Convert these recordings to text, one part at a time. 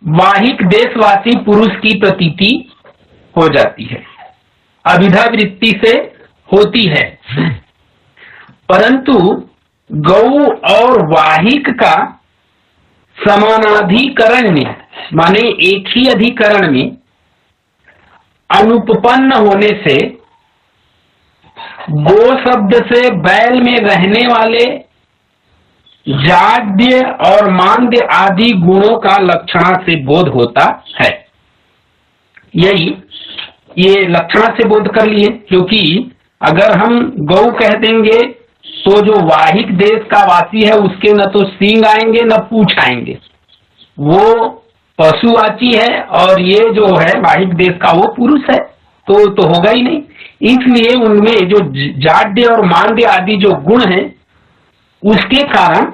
वाहिक देशवासी पुरुष की प्रतीति हो जाती है, अभिधा वृत्ति से होती है। परंतु गौ और वाहिक का समानाधिकरण में, माने एक ही अधिकरण में अनुपपन्न होने से गो शब्द से बैल में रहने वाले जाड्य और मांद्य आदि गुणों का लक्षणा से बोध होता है। यही ये लक्षणा से बोध कर लिए, क्योंकि अगर हम गौ कह देंगे तो जो वाहिक देश का वासी है उसके न तो सींग आएंगे न पूंछ आएंगे, वो पशुवाची है, और ये जो है वाहिक देश का वो पुरुष है, तो होगा ही नहीं। इसलिए उनमें जो जाड्य और मांद्य आदि जो गुण हैं उसके कारण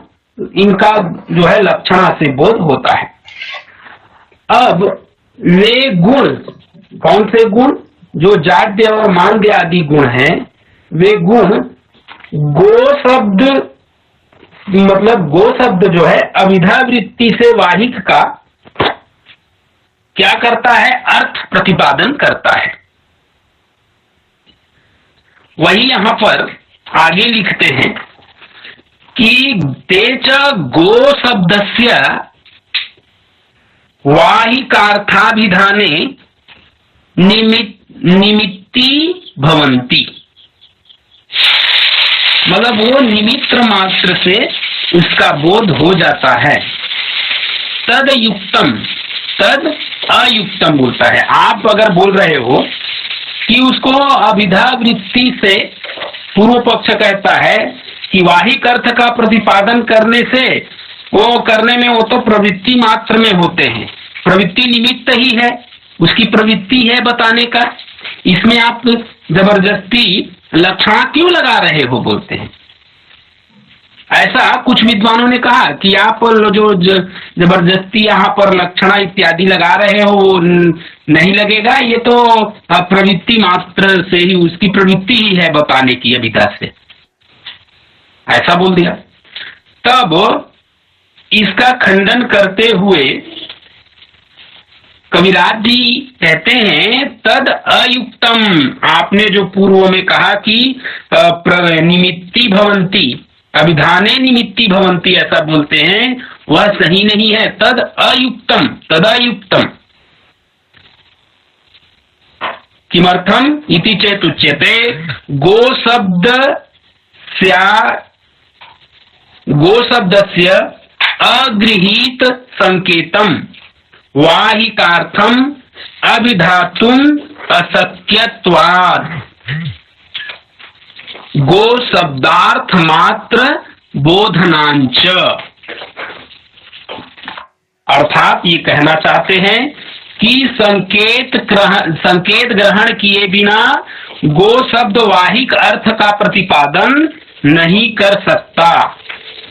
इनका जो है लक्षणा से बोध होता है। अब वे गुण, कौन से गुण? जो जाड्य और मांद्य आदि गुण हैं, वे गुण गो शब्द, मतलब गो शब्द जो है अभिधा वृत्ति से वाहिक का क्या करता है? अर्थ प्रतिपादन करता है। वही यहां पर आगे लिखते हैं कि तेच गो शब्दस्य वाहिकार्थाभिधाने निमित्ती भवन्ति, मतलब वो निमित्त मात्र से उसका बोध हो जाता है। तद युक्तम, तद अयुक्तम बोलता है। आप अगर बोल रहे हो कि उसको अभिधा वृत्ति से, पूर्व पक्ष कहता है कि वाहिक अर्थ का प्रतिपादन करने से, वो करने में वो तो प्रवृत्ति मात्र में होते हैं, प्रवृत्ति निमित्त ही है, उसकी प्रवृत्ति है बताने का, इसमें आप जबरदस्ती लक्षणा क्यों लगा रहे हो, बोलते हैं। ऐसा कुछ विद्वानों ने कहा कि आप जो जबरदस्ती यहाँ पर लक्षणा इत्यादि लगा रहे हो वो नहीं लगेगा, ये तो प्रवृत्ति मात्र से ही, उसकी प्रवृत्ति ही है बताने की अभिधा से, ऐसा बोल दिया। तब इसका खंडन करते हुए कविराज जी कहते हैं तद अयुक्तम, आपने जो पूर्व में कहा कि निमित्ती भवंती, अभिधाने निमित्ती भवंती ऐसा बोलते हैं, वह सही नहीं है। तद अयुक्तम, तदयुक्तम। किमर्थम इति चेत उच्यते गो शब्दस्य अगृहीत संकेतम वाहिकार्थम अभिधातुम अशक्यत्वात् गो शब्दार्थ मात्र बोधनांच। अर्थात ये कहना चाहते हैं कि संकेत ग्रहण किए बिना गो शब्द वाहिक अर्थ का प्रतिपादन नहीं कर सकता,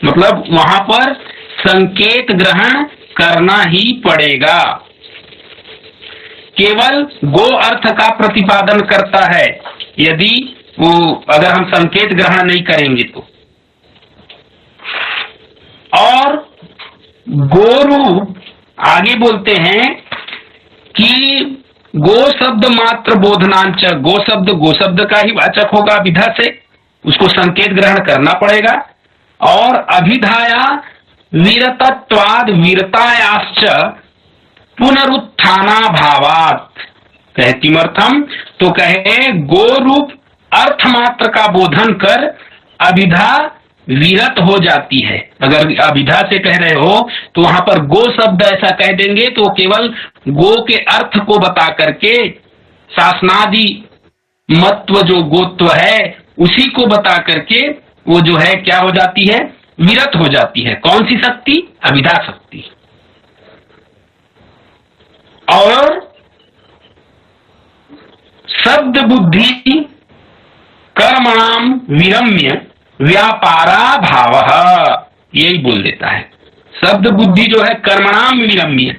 मतलब वहां पर संकेत ग्रहण करना ही पड़ेगा। केवल गो अर्थ का प्रतिपादन करता है, यदि वो अगर हम संकेत ग्रहण नहीं करेंगे तो। और गोरूप आगे बोलते हैं कि गो शब्द मात्र बोधनांच, गो शब्द का ही वाचक होगा अभिधा से, उसको संकेत ग्रहण करना पड़ेगा। और अभिधाया वीरतत्वाद वीरतायाश्च पुनरुत्थाना भावात, कहे किमर्थम, तो कहे गो रूप अर्थ मात्र का बोधन कर अभिधा विरत हो जाती है। अगर अभिधा से कह रहे हो तो वहां पर गो शब्द ऐसा कह देंगे तो केवल गो के अर्थ को बता करके शासनादि मत्व जो गोत्व है उसी को बता करके वो जो है क्या हो जाती है, विरत हो जाती है। कौन सी शक्ति? अभिधा शक्ति। और शब्द बुद्धि कर्मणाम विरम्य व्यापारा भाव, यही बोल देता है। शब्द बुद्धि जो है कर्मणाम विरम्य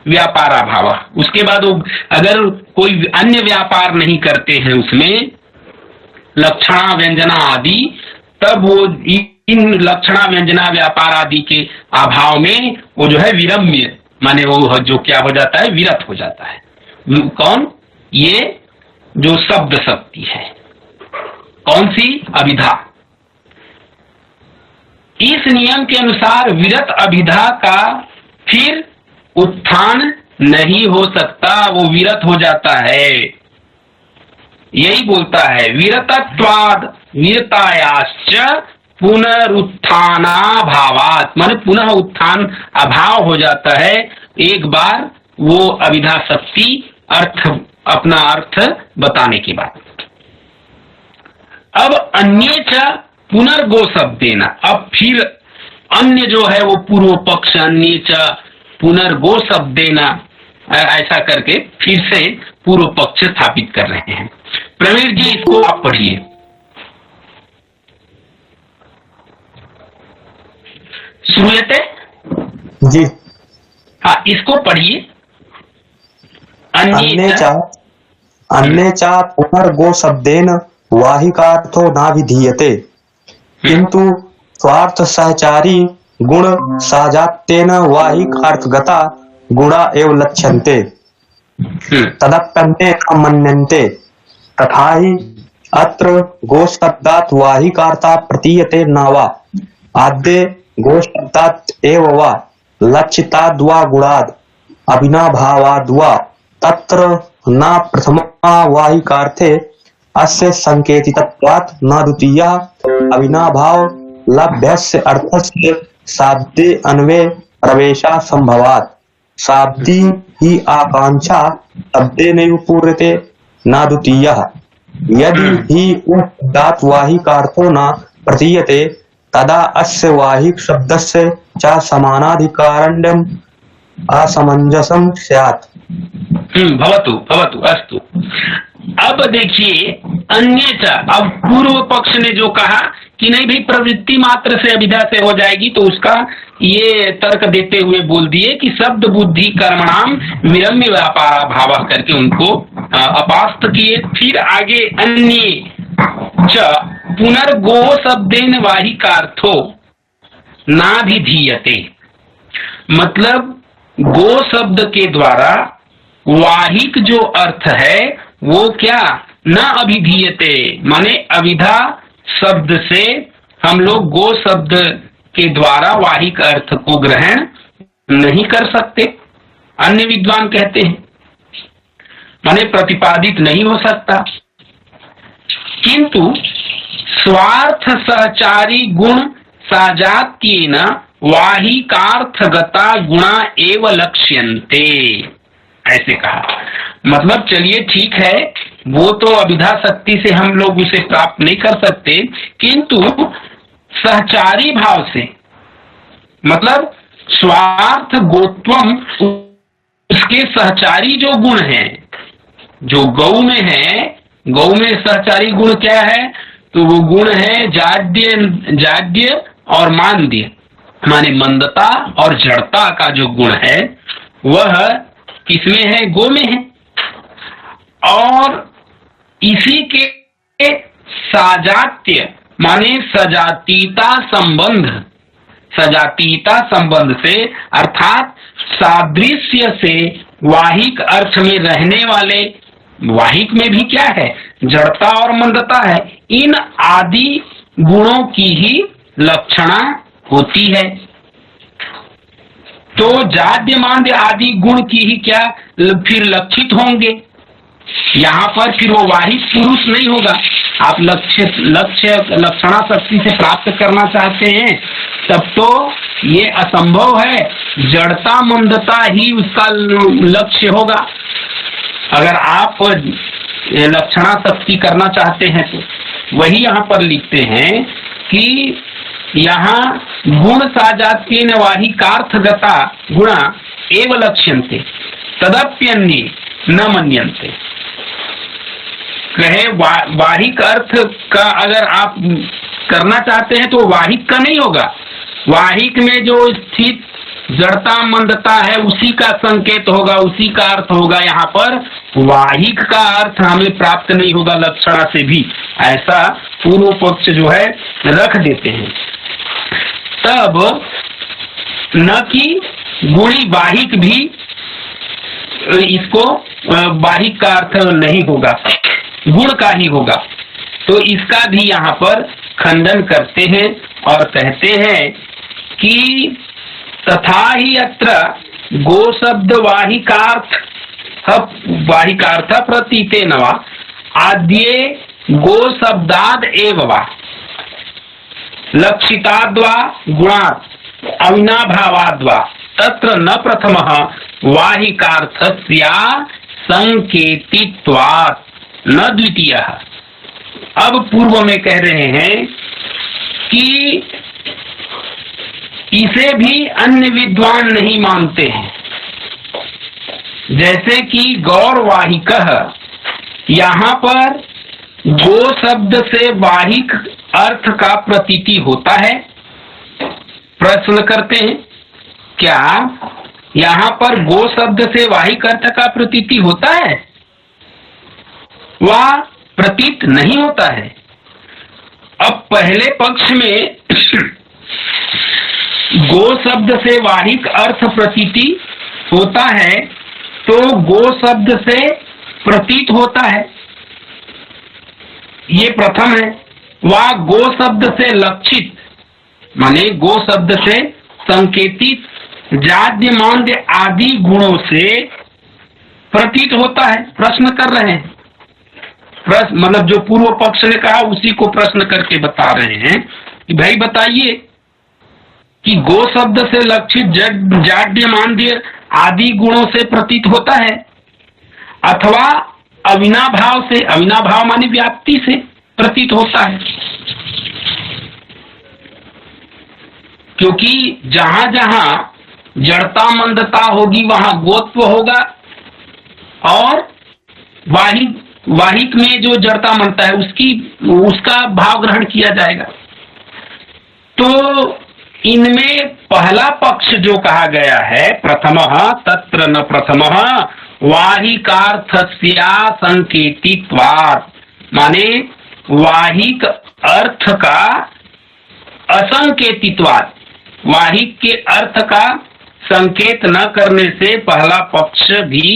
व्यापारा भाव, उसके बाद वो अगर कोई अन्य व्यापार नहीं करते हैं उसमें लक्षणा व्यंजना आदि, तब वो इन लक्षणा व्यंजना व्यापार आदि के अभाव में वो जो है विरम्य, माने वो जो क्या हो जाता है, विरत हो जाता है। कौन? ये जो शब्द शक्ति है। कौन सी? अभिधा। इस नियम के अनुसार विरत अभिधा का फिर उत्थान नहीं हो सकता, वो विरत हो जाता है। यही बोलता है विरतत्वाद विरतायाश्च पुनरुत्थानाभावात्, माने पुनः उत्थान अभाव हो जाता है एक बार वो अभिधा शक्ति अपना अर्थ बताने के बाद। अब अन्य च पुनर्गो शब्देन, अब फिर अन्य जो है वो पूर्व पक्ष अन्य च पुनर्गो शब्देन ऐसा करके फिर से पूर्व पक्ष स्थापित कर रहे हैं। प्रवीण जी इसको आप पढ़िए। श्रूयते जी। हाँ, इसको पढ़िए। अन्य च पुनर्गो शब्देन वाहिकार्थो नाभिधीयते, किंतु स्वार्थ सहचारी गुण साजात्येन वाहिकार्थगता गुणा एव लक्ष्यन्ते तदप्यन्ते न मन्यन्ते। तथा हि अत्र गोशब्दात् वाहिकार्था प्रतीयते न वा आद्ये गोशब्दात् एव वा लक्षिताद् वा गुणाद् अभिनाभावाद् वा तत्र न प्रथमा वाहिकार्थे अस्य संकेतितत्वात् न द्वितीयः अभिनाभाव लभ्यस्य अर्थस्य शाब्दे अन्वये प्रवेशा संभवात्। शाब्दी ही आकांक्षा शब्देनैव पूर्यते न द्वितीयः। यदि ही उदात् वाहिकार्थो न प्रतीयते तदा अस्य वाहिक शब्दस्य च समानाधिकारण्यम् असमंजसं स्यात्। भवतु भवतु अस्तु। अब देखिए अन्य, अब पूर्व पक्ष ने जो कहा कि नहीं भाई प्रवृत्ति मात्र से अभिधा से हो जाएगी, तो उसका ये तर्क देते हुए बोल दिए कि शब्द बुद्धि कर्मणाम विरम्य व्यापार भाव करके उनको अपास्त किए। फिर आगे अन्य च पुनर्गो शब्देन वाहिकार्थो नाभिधीयते, मतलब गो शब्द के द्वारा वाहिक जो अर्थ है वो क्या? न अभिधीयते, माने अभिधा शब्द से हम लोग गो शब्द के द्वारा वाहिक अर्थ को ग्रहण नहीं कर सकते, अन्य विद्वान कहते हैं, माने प्रतिपादित नहीं हो सकता। किंतु स्वार्थ सहचारी गुण साजात्येन वाहिकार्थगता गुणा एव लक्ष्यन्ते, ऐसे कहा। मतलब चलिए ठीक है, वो तो अभिधा शक्ति से हम लोग उसे प्राप्त नहीं कर सकते, किंतु सहचारी भाव से, मतलब स्वार्थ गोत्वम, उसके सहचारी जो गुण हैं, जो गौ में है, गौ में सहचारी गुण क्या है? तो वो गुण है जाड्य और मांद्य, माने मंदता और जड़ता का जो गुण है वह किसमें है? गो में है। और इसी के साजात्य माने सजातीयता संबंध, सजातीयता संबंध से अर्थात सादृश्य से वाहिक अर्थ में रहने वाले, वाहिक में भी क्या है? जड़ता और मंदता है। इन आदि गुणों की ही लक्षणा होती है। तो जाड्य मांद्य आदि गुण की ही क्या फिर लक्षित होंगे। यहाँ पर फिर वो वाहिक पुरुष नहीं होगा। आप लक्ष्य लक्षणा शक्ति से प्राप्त करना चाहते हैं तब तो ये असंभव है, जड़ता मंदता ही उसका लक्ष्य होगा। अगर आप लक्षणा शक्ति करना चाहते हैं तो वही यहाँ पर लिखते हैं कि यहाँ गुण साजात्येन वाहिकार्थगता गुणा एव लक्ष्यन्ते तदप्यन्ये न मन्यन्ते। कहे वाहिक अर्थ का अगर आप करना चाहते हैं तो वाहिक का नहीं होगा, वाहिक में जो स्थित जड़ता मंदता है उसी का संकेत होगा, उसी का अर्थ होगा। यहाँ पर वाहिक का अर्थ हमें प्राप्त नहीं होगा लक्षणा से भी, ऐसा पूर्व पक्ष जो है रख देते हैं। तब न कि गुणी वाहिक भी इसको वाहिक का अर्थ नहीं होगा, गुण का ही होगा। तो इसका भी यहाँ पर खंडन करते हैं और कहते हैं कि तथा ही अत्र गो शब्द वाहिकार्थ प्रतीते नवा आद्ये गो शब्दाद एव वा लक्षिताद्वा गुणात् अविनाभावाद्वा तत्र न प्रथमः वाहिकार्थस्य संकेतित्वात् न द्वितीयः। अब पूर्व में कह रहे हैं कि इसे भी अन्य विद्वान नहीं मानते हैं, जैसे कि गौरवाहिकः, यहाँ पर गो शब्द से वाहिक अर्थ का प्रतीति होता है। प्रश्न करते हैं, क्या यहाँ पर गो शब्द से वाहिक अर्थ का प्रतीति होता है? वह प्रतीत नहीं होता है। अब पहले पक्ष में गो शब्द से वाहिक अर्थ प्रतीति होता है, तो गो शब्द से प्रतीत होता है, ये प्रथम है। वह गो शब्द से लक्षित माने गो शब्द से संकेतित जाड्य मांद्य आदि गुणों से प्रतीत होता है। प्रश्न कर रहे हैं, प्रश्न मतलब जो पूर्व पक्ष ने कहा उसी को प्रश्न करके बता रहे हैं कि भाई बताइए कि गो शब्द से लक्षित जाड्य मांद्य आदि गुणों से प्रतीत होता है अथवा अविनाभाव से, अविनाभाव माने व्याप्ति से प्रतीत होता है। क्योंकि जहां जहां जड़ता मंदता होगी वहां गोत्व होगा और वाहिक में जो जड़ता मंदता है उसका भाव ग्रहण किया जाएगा। तो इनमें पहला पक्ष जो कहा गया है प्रथमः तत्र न प्रथमः वाहिकार्थस्य संकेतित्वात्, माने वाहिक अर्थ का असंकेतित्वात्, वाहिक के अर्थ का संकेत न करने से पहला पक्ष भी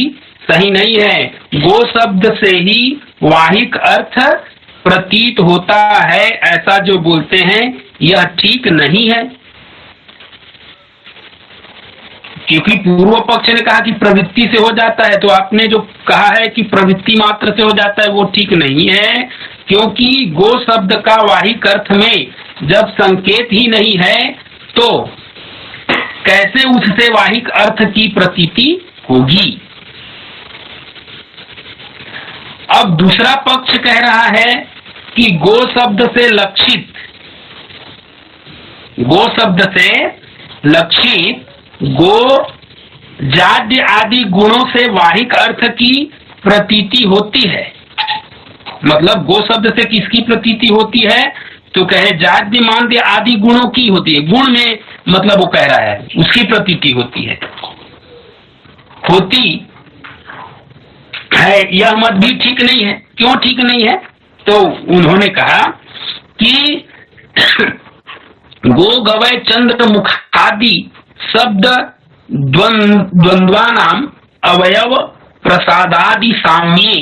सही नहीं है। गो शब्द से ही वाहिक अर्थ प्रतीत होता है ऐसा जो बोलते हैं यह ठीक नहीं है, क्योंकि पूर्व पक्ष ने कहा कि प्रवृत्ति से हो जाता है, तो आपने जो कहा है कि प्रवृत्ति मात्र से हो जाता है वो ठीक नहीं है, क्योंकि गो शब्द का वाहिक अर्थ में जब संकेत ही नहीं है तो कैसे उससे वाहिक अर्थ की प्रतीति होगी। अब दूसरा पक्ष कह रहा है कि गो शब्द से लक्षित, गो शब्द से लक्षित गो जाड्य आदि गुणों से वाहिक अर्थ की प्रतीति होती है। मतलब गो शब्द से किसकी प्रतीति होती है? तो कहे जाड्य मांद्य आदि गुणों की होती है। गुण में मतलब वो कह रहा है उसकी प्रतीति होती है, होती है। यह मत भी ठीक नहीं है। क्यों ठीक नहीं है? तो उन्होंने कहा कि गो गवय चंद्र मुख आदि शब्द द्वंद्वानाम अवयव प्रसादादि साम्ये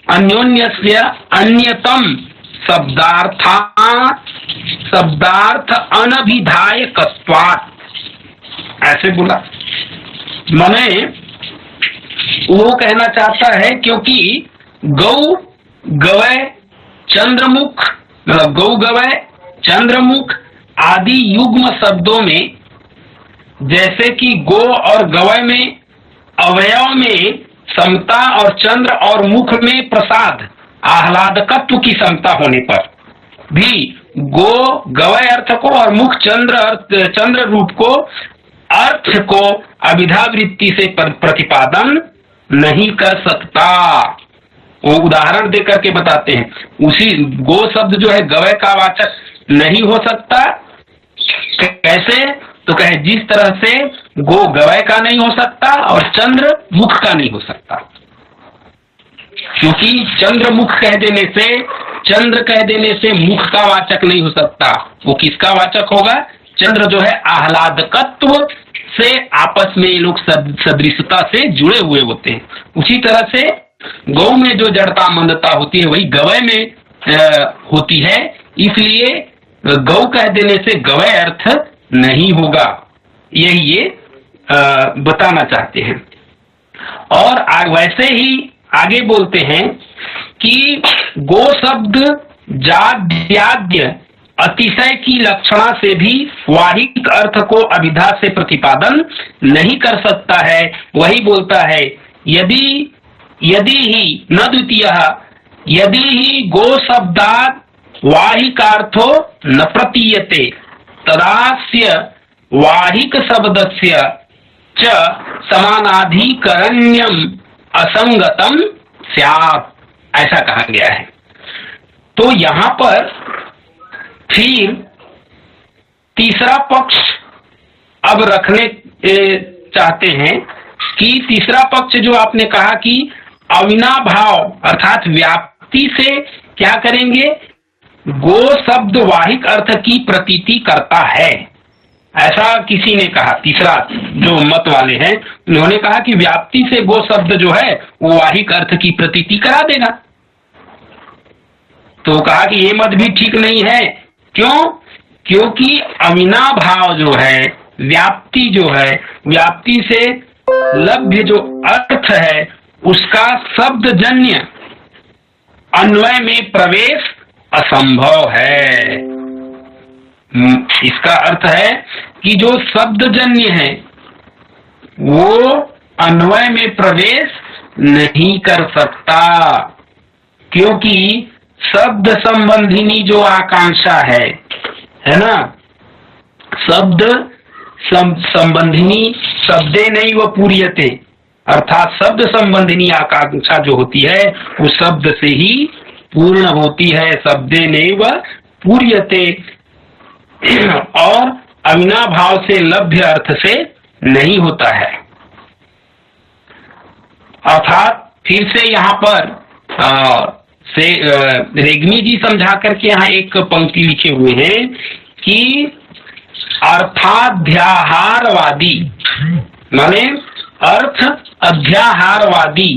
अन्योन्यस्य अन्यतम शब्दार्थ अनभिधायकत्वात्, ऐसे बोला। माने वो कहना चाहता है क्योंकि गौ गवय चंद्रमुख, मतलब गौ गवय चंद्रमुख आदि युग्म शब्दों में जैसे कि गो और गवय में अवयव में समता और चंद्र और मुख में प्रसाद आह्लादकत्व की समता होने पर भी गो गवय अर्थ को और मुख चंद्र रूप को अर्थ को अभिधा वृत्ति से प्रतिपादन नहीं कर सकता। वो उदाहरण देकर के बताते हैं। उसी गो शब्द जो है गवय का वाचक नहीं हो सकता। कैसे? तो कहे जिस तरह से गो गवय का नहीं हो सकता और चंद्र मुख का नहीं हो सकता, क्योंकि चंद्र मुख कह देने से, चंद्र कह देने से मुख का वाचक नहीं हो सकता। वो किसका वाचक होगा? चंद्र जो है आह्लादकत्व से आपस में ये लोग सदृशता से जुड़े हुए होते हैं। उसी तरह से गौ में जो जड़ता मंदता होती है वही गवय में होती है, इसलिए गौ कह देने से गवय अर्थ नहीं होगा, यही ये बताना चाहते हैं। और वैसे ही आगे बोलते हैं कि गो शब्द जाड्याद्य अतिशय की लक्षणा से भी वाहिक अर्थ को अभिधा से प्रतिपादन नहीं कर सकता है। वही बोलता है यदि ही न द्वितीय यदि ही गो शब्दात् वाहिकार्थो न प्रतीयते तदास्य वाहिक शब्दस्य च समानाधिकरण्यम असंगतम स्यात्, ऐसा कहा गया है। तो यहां पर फिर तीसरा पक्ष अब रखने चाहते हैं कि तीसरा पक्ष जो आपने कहा कि अविनाभाव अर्थात व्याप्ति से क्या करेंगे, गो शब्द वाहिक अर्थ की प्रतीति करता है, ऐसा किसी ने कहा। तीसरा जो मत वाले हैं उन्होंने कहा कि व्याप्ति से गो शब्द जो है वो वाहिक अर्थ की प्रतीति करा देगा। तो कहा कि ये मत भी ठीक नहीं है। क्यों? क्योंकि अविनाभाव जो है, व्याप्ति जो है, व्याप्ति से लभ्य जो अर्थ है उसका शब्द जन्य अन्वय में प्रवेश असंभव है। इसका अर्थ है कि जो शब्द जन्य है वो अन्वय में प्रवेश नहीं कर सकता, क्योंकि शब्द संबंधिनी जो आकांक्षा है ना, शब्द संबंधिनी शब्दे नहीं वो पूर्यते, अर्थात शब्द संबंधिनी आकांक्षा जो होती है वो शब्द से ही पूर्ण होती है, शब्दे नैव पूर्यते, और अविनाभाव से लभ्य अर्थ से नहीं होता है। अर्थात फिर से यहाँ पर रेग्मी जी समझा करके यहाँ एक पंक्ति लिखे हुए हैं कि अर्थाध्याहारवादी माने अर्थ अध्याहारवादी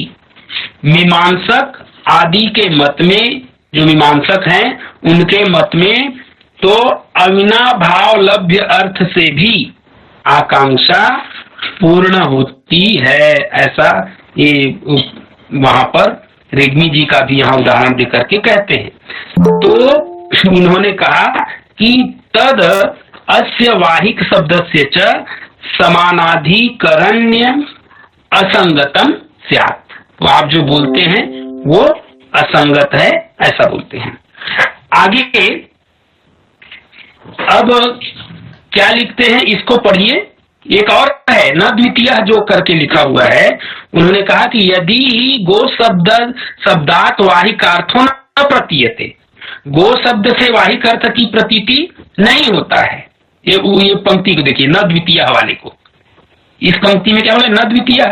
मीमांसक आदि के मत में, जो मीमांसक हैं उनके मत में तो अविनाभाव लभ्य अर्थ से भी आकांक्षा पूर्ण होती है, ऐसा ये वहां पर रेग्मी जी का भी यहाँ उदाहरण देकर के कहते हैं। तो इन्होंने कहा कि तद अस्य वाहिक शब्दस्य च समानाधिकरण्य असंगतम स्यात्, तो आप जो बोलते हैं वो असंगत है, ऐसा बोलते हैं। आगे अब क्या लिखते हैं इसको पढ़िए। एक और है न द्वितीय जो करके लिखा हुआ है, उन्होंने कहा कि यदि ही गो शब्दात वाहिकार्थो न प्रतीयते, गो शब्द से वाहिक अर्थ की प्रतीति नहीं होता है। ये पंक्ति को देखिए, न द्वितीय वाले को, इस पंक्ति में क्या बोले, न द्वितीय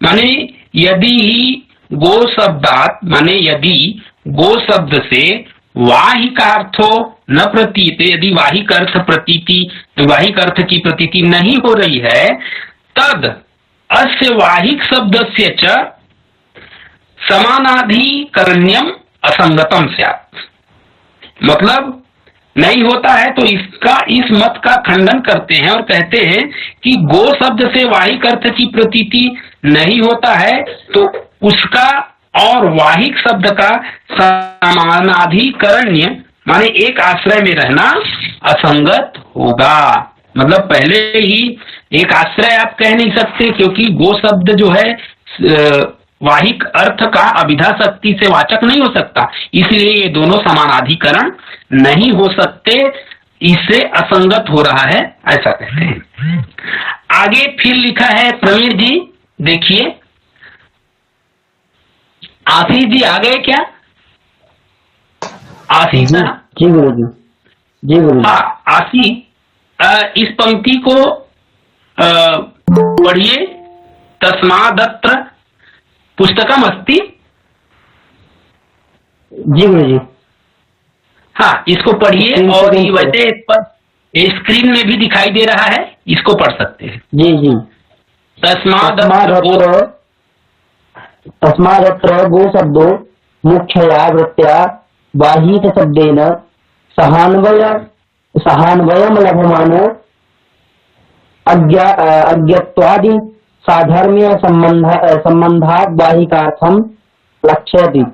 माने यदि ही गो शब्दात माने यदि गो शब्द से वाहिकार्थो न प्रतीयते, यदि वाहिक अर्थ प्रतीति वाहिक अर्थ की प्रतीति नहीं हो रही है, तद अस्य वाहिक शब्दस्य च समानाधिकरण्यम असंगतम स्यात्, मतलब नहीं होता है तो इसका इस मत का खंडन करते हैं और कहते हैं कि गो शब्द से वाहिक अर्थ की प्रतीति नहीं होता है तो उसका और वाहिक शब्द का समानाधिकरण्य माने एक आश्रय में रहना असंगत होगा। मतलब पहले ही एक आश्रय आप कह नहीं सकते, क्योंकि गो शब्द जो है वाहिक अर्थ का अभिधा शक्ति से वाचक नहीं हो सकता, इसलिए ये दोनों समानाधिकरण नहीं हो सकते, इससे असंगत हो रहा है, ऐसा कहते हैं। आगे फिर लिखा है प्रवीण जी, देखिए आशीष जी आ गए क्या? आशीष जी गुरु जी, जी गुरु जी। आशीष इस पंक्ति को पढ़िए। तस्मादत्र पुस्तकम अस्ति। जी गुरु जी। हाँ, इसको पढ़िए और वैसे ये स्क्रीन में भी दिखाई दे रहा है, इसको पढ़ सकते हैं। जी जी। तस्मादत्र गो शब्दो मुख्यया वृत्त्या बाहिक शब्देन सहान्वयम लभमानो अज्ञत्वादि साधर्म्य संबंधात् बाहिकार्थम लक्ष्यति।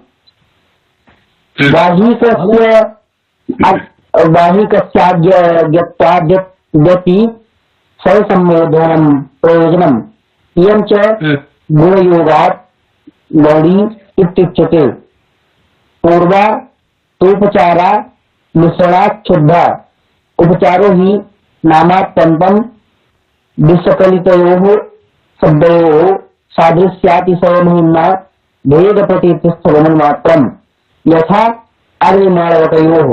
बाहिकस्याज्ञत्वाद्यपि ससंबोधनम प्रयोजनम इयं च गुणयोगात् गौड़ी इत्युच्यते। पूर्वा तोपचारा मिश्रणात् शुद्धा उपचारो हि नामात्यन्तं विसकलितयोः शब्दयोः सादृश्यातिशयमहिम्ना भेद प्रतीतिस्थगमनमात्रम् यथा अर्यमाणवतयोः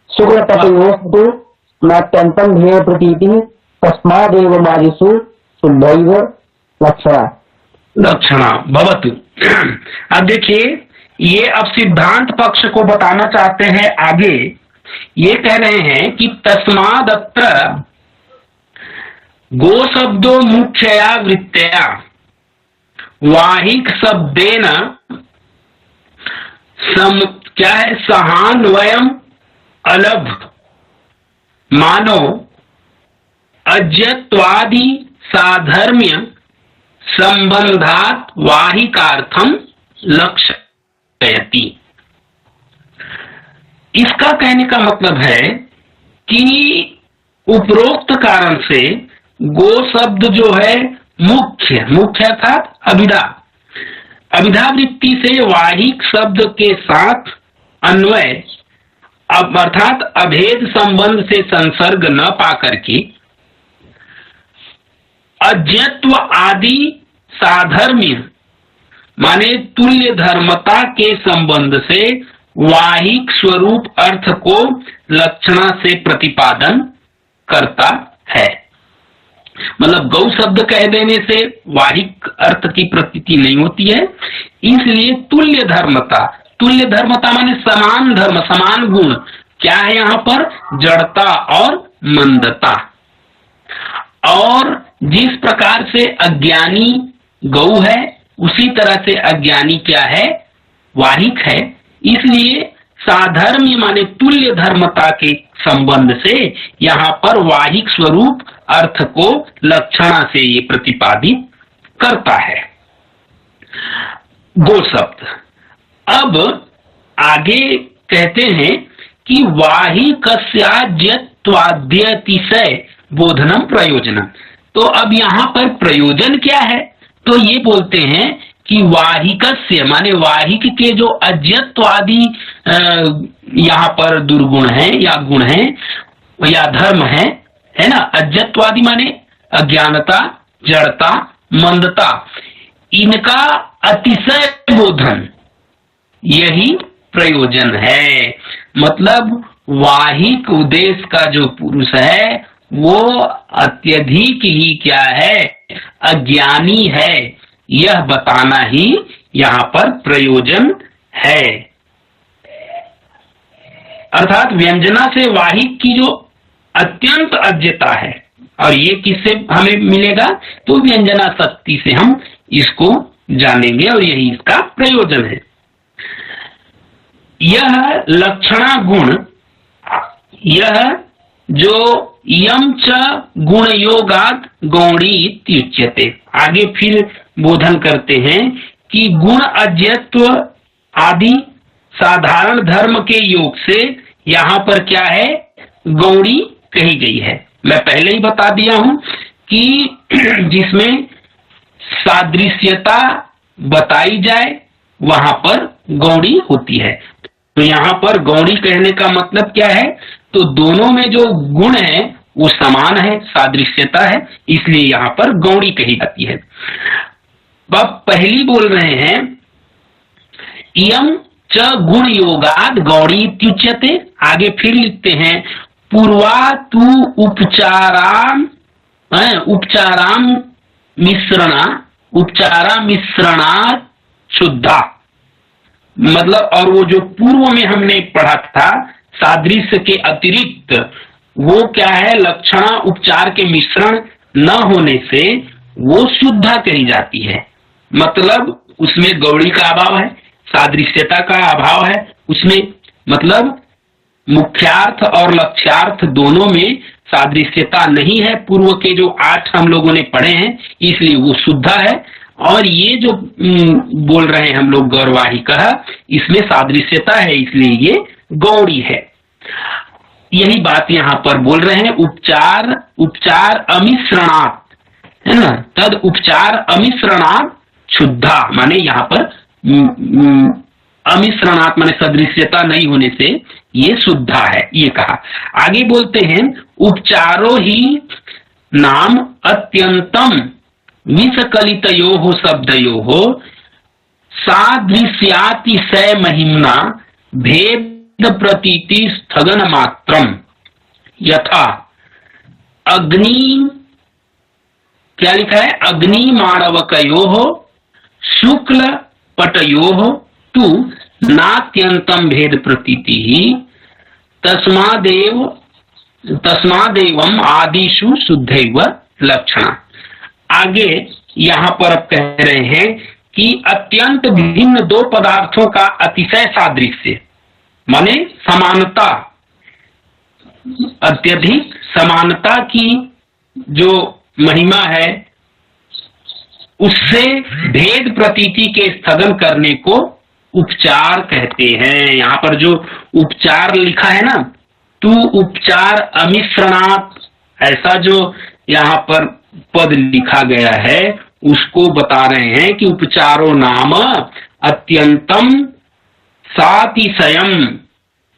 शुक्रतटयोस्तु नात्यन्तं भेद प्रतीतिः तस्मादेव मादिषु शुद्धैव लक्षणा भवतु। अब देखिए, ये अब सिद्धांत पक्ष को बताना चाहते हैं आगे। ये कह रहे हैं कि तस्मादत्र गो शब्दो मुख्यया वृत्तया वाहिक शब्देन क्या है सहान्वयम अलभ मानो अज्ञत्वादि साधर्म्य संबंधात वाहिकार्थम लक्ष्यति। इसका कहने का मतलब है कि उपरोक्त कारण से गो शब्द जो है मुख्य अर्थात अभिधा वृत्ति से वाहिक शब्द के साथ अन्वय अर्थात अभेद संबंध से संसर्ग न पाकर के अज्ञत्व आदि साधर्म्य माने तुल्य धर्मता के संबंध से वाहिक स्वरूप अर्थ को लक्षणा से प्रतिपादन करता है। मतलब गौ शब्द कह देने से वाहिक अर्थ की प्रतीति नहीं होती है, इसलिए तुल्य धर्मता माने समान धर्म समान गुण क्या है यहाँ पर जड़ता और मंदता। और जिस प्रकार से अज्ञानी गौ है उसी तरह से अज्ञानी क्या है वाहिक है। इसलिए साधर्म्य माने तुल्य धर्मता के संबंध से यहाँ पर वाहिक स्वरूप अर्थ को लक्षणा से ये प्रतिपादित करता है गो शब्द। अब आगे कहते हैं कि वाहिकस्याज्ञत्वाद्यतिशय बोधनम प्रयोजनम। तो अब यहाँ पर प्रयोजन क्या है? तो ये बोलते हैं कि वाहिकस्य माने वाहिक के जो अज्ञत्वादि यहाँ पर दुर्गुण है या गुण है या धर्म है ना। अज्ञत्वादि माने अज्ञानता, जड़ता, मंदता, इनका अतिशय बोधन यही प्रयोजन है। मतलब वाहिक उद्देश्य का जो पुरुष है वो अत्यधिक ही क्या है अज्ञानी है, यह बताना ही यहाँ पर प्रयोजन है। अर्थात व्यंजना से वाहिक की जो अत्यंत अज्ञता है, और ये किससे हमें मिलेगा? तो व्यंजना शक्ति से हम इसको जानेंगे और यही इसका प्रयोजन है। यह लक्षणा गुण, यह जो यम च गुण योगाद गौणी इत्युच्यते। आगे फिर बोधन करते हैं कि गुण अज्ञत्व आदि साधारण धर्म के योग से यहाँ पर क्या है गौणी कही गई है। मैं पहले ही बता दिया हूं कि जिसमें सादृश्यता बताई जाए वहां पर गौणी होती है। तो यहाँ पर गौणी कहने का मतलब क्या है? तो दोनों में जो गुण है वो समान है, सादृश्यता है, इसलिए यहाँ पर गौणी कही जाती है। अब पहली बोल रहे हैं इयम च गुण योगाद गौणी इत्युच्यते। आगे फिर लिखते हैं पूर्वा तु उपचारा मिश्रणा शुद्धा। मतलब और वो जो पूर्व में हमने पढ़ा था सादृश्य के अतिरिक्त वो क्या है, लक्षणा उपचार के मिश्रण न होने से वो शुद्धा कही जाती है। मतलब उसमें गौड़ी का अभाव है, सादृश्यता का अभाव है, उसमें मतलब मुख्यार्थ और लक्ष्यार्थ दोनों में सादृश्यता नहीं है। पूर्व के जो 8 हम लोगों ने पढ़े हैं, इसलिए वो शुद्धा है। और ये जो बोल रहे हैं हम लोग गौरवाहिक, इसमें सादृश्यता है, इसलिए ये गौड़ी है। यही बात यहाँ पर बोल रहे हैं। उपचार अमिश्रणात्, है ना, तद उपचार अमिश्रणात् शुद्धा, माने यहाँ पर अमिश्रणात् माने सदृश्यता नहीं होने से ये शुद्धा है, ये कहा। आगे बोलते हैं, उपचारो ही नाम अत्यंतम विषकलितयोः शब्दयोः सादृश्यातिशय महिम्ना भेद प्रतीति स्थगन मात्रम यथा अग्नि, क्या लिखा है, अग्नि माणवकयोः शुक्ल पटयोः तु नात्यंतम भेद प्रतीति तस्मादेवम आदिषु शुद्धैव लक्षणा। आगे यहाँ पर अब कह रहे हैं कि अत्यंत भिन्न दो पदार्थों का अतिशय सादृश्य माने समानता, अत्यधिक समानता की जो महिमा है, उससे भेद प्रतीति के स्थगन करने को उपचार कहते हैं। यहाँ पर जो उपचार लिखा है ना, तू उपचार अमिश्रणात्, ऐसा जो यहाँ पर पद लिखा गया है उसको बता रहे हैं कि उपचारो नाम अत्यंतम सातिशयम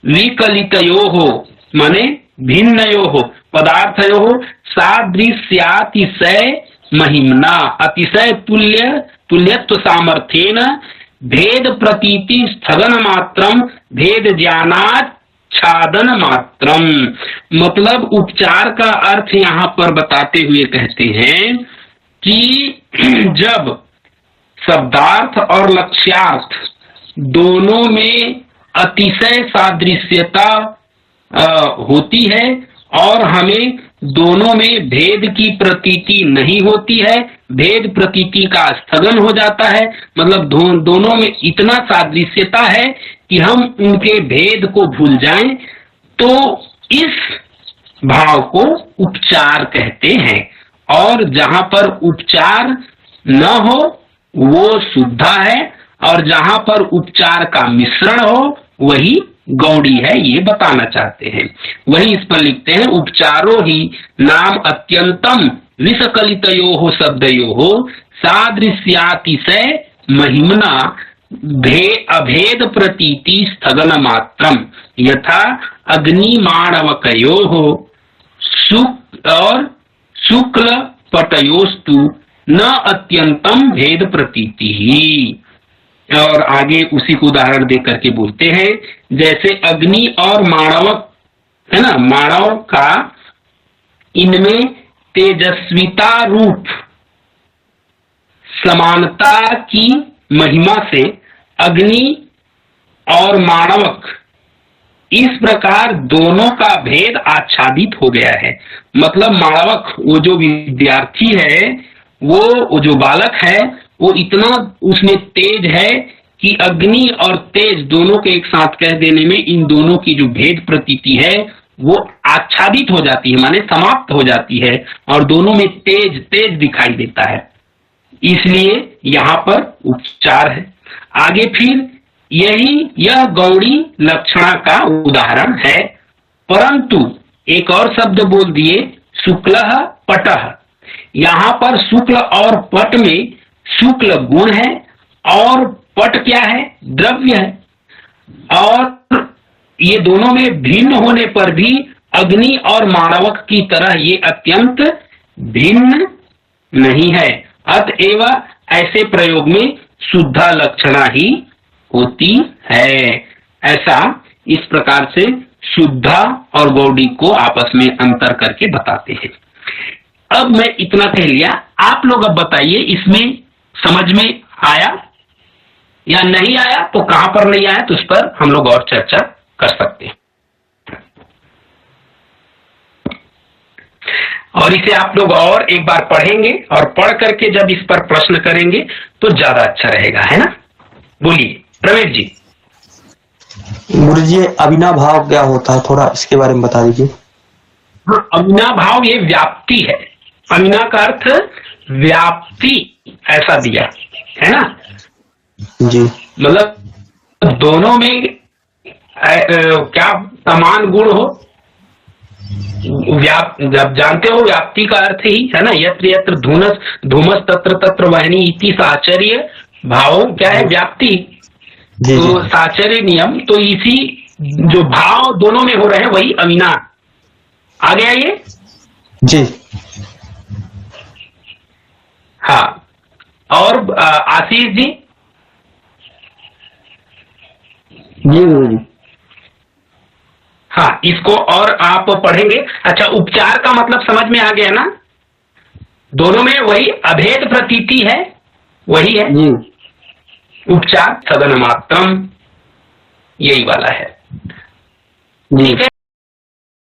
विकलितयोः माने भिन्नयोः पदार्थयोः सादृश्यातिशय महिम्ना अतिशय तुल्यत्व सामर्थ्येन भेद प्रतीति स्थगन मात्रम भेद ज्ञानात् छादन मात्रम। मतलब उपचार का अर्थ यहाँ पर बताते हुए कहते हैं कि जब शब्दार्थ और लक्ष्यार्थ दोनों में अतिशय सादृश्यता होती है और हमें दोनों में भेद की प्रतीति नहीं होती है, भेद प्रतीति का स्थगन हो जाता है, मतलब दोनों में इतना सादृश्यता है कि हम उनके भेद को भूल जाएं, तो इस भाव को उपचार कहते हैं। और जहां पर उपचार न हो वो शुद्धा है, और जहां पर उपचार का मिश्रण हो वही गौड़ी है, ये बताना चाहते हैं। वही इस पर लिखते हैं, उपचारो ही नाम अत्यंतम विषकलितयोः शब्दयोः सादृश्यातिशय महिम्ना अभेद प्रतीति स्थगन मात्रम यथा अग्नि माणवकयोः और शुक्ल पटयोस्तु न अत्यंतम भेद प्रतीति ही। और आगे उसी को उदाहरण दे करके बोलते हैं, जैसे अग्नि और माणवक है ना, मानव का इनमें तेजस्विता रूप समानता की महिमा से अग्नि और माणवक इस प्रकार दोनों का भेद आच्छादित हो गया है। मतलब माणवक वो जो विद्यार्थी है, वो जो बालक है, वो इतना उसमें तेज है कि अग्नि और तेज दोनों के एक साथ कह देने में इन दोनों की जो भेद प्रतीति है वो आच्छादित हो जाती है, माने समाप्त हो जाती है, और दोनों में तेज तेज दिखाई देता है। इसलिए यहाँ पर उपचार है। आगे फिर यह गौड़ी लक्षणा का उदाहरण है, परंतु एक और शब्द बोल दिए, शुक्लः पटः। यहाँ पर शुक्ल और पट में शुक्ल गुण है और पट क्या है, द्रव्य है, और ये दोनों में भिन्न होने पर भी अग्नि और माणवक की तरह ये अत्यंत भिन्न नहीं है। अतएव ऐसे प्रयोग में शुद्धा लक्षणा ही होती है। ऐसा इस प्रकार से शुद्धा और गौड़ी को आपस में अंतर करके बताते हैं। अब मैं इतना कह लिया, आप लोग अब बताइए इसमें समझ में आया या नहीं आया, तो कहां पर नहीं आया तो उस पर हम लोग और चर्चा कर सकते हैं। और इसे आप लोग और एक बार पढ़ेंगे और पढ़ करके जब इस पर प्रश्न करेंगे तो ज्यादा अच्छा रहेगा, है ना। बोलिए प्रवेश जी। गुरुजी अविनाभाव क्या होता है, थोड़ा इसके बारे में बता दीजिए। हाँ, अविनाभाव ये व्याप्ति है। अविना का अर्थ व्याप्ति ऐसा दिया है ना। जी। मतलब दोनों में क्या समान गुण हो। जब जानते हो व्याप्ति का अर्थ ही है ना, यत्र यत्र धूमस तत्र तत्र वहनी इति साचर्य भाव क्या है, व्याप्ति। जी, तो साचर्य नियम, तो इसी जो भाव दोनों में हो रहे हैं वही अविना। आ गया ये। जी। हाँ, और आशीष जी। जी गुरुजी। हाँ, इसको और आप पढ़ेंगे। अच्छा, उपचार का मतलब समझ में आ गया ना। दोनों में वही अभेद प्रतीति है, वही है जी। उपचार। सदन मात्रम यही वाला है। ठीक है।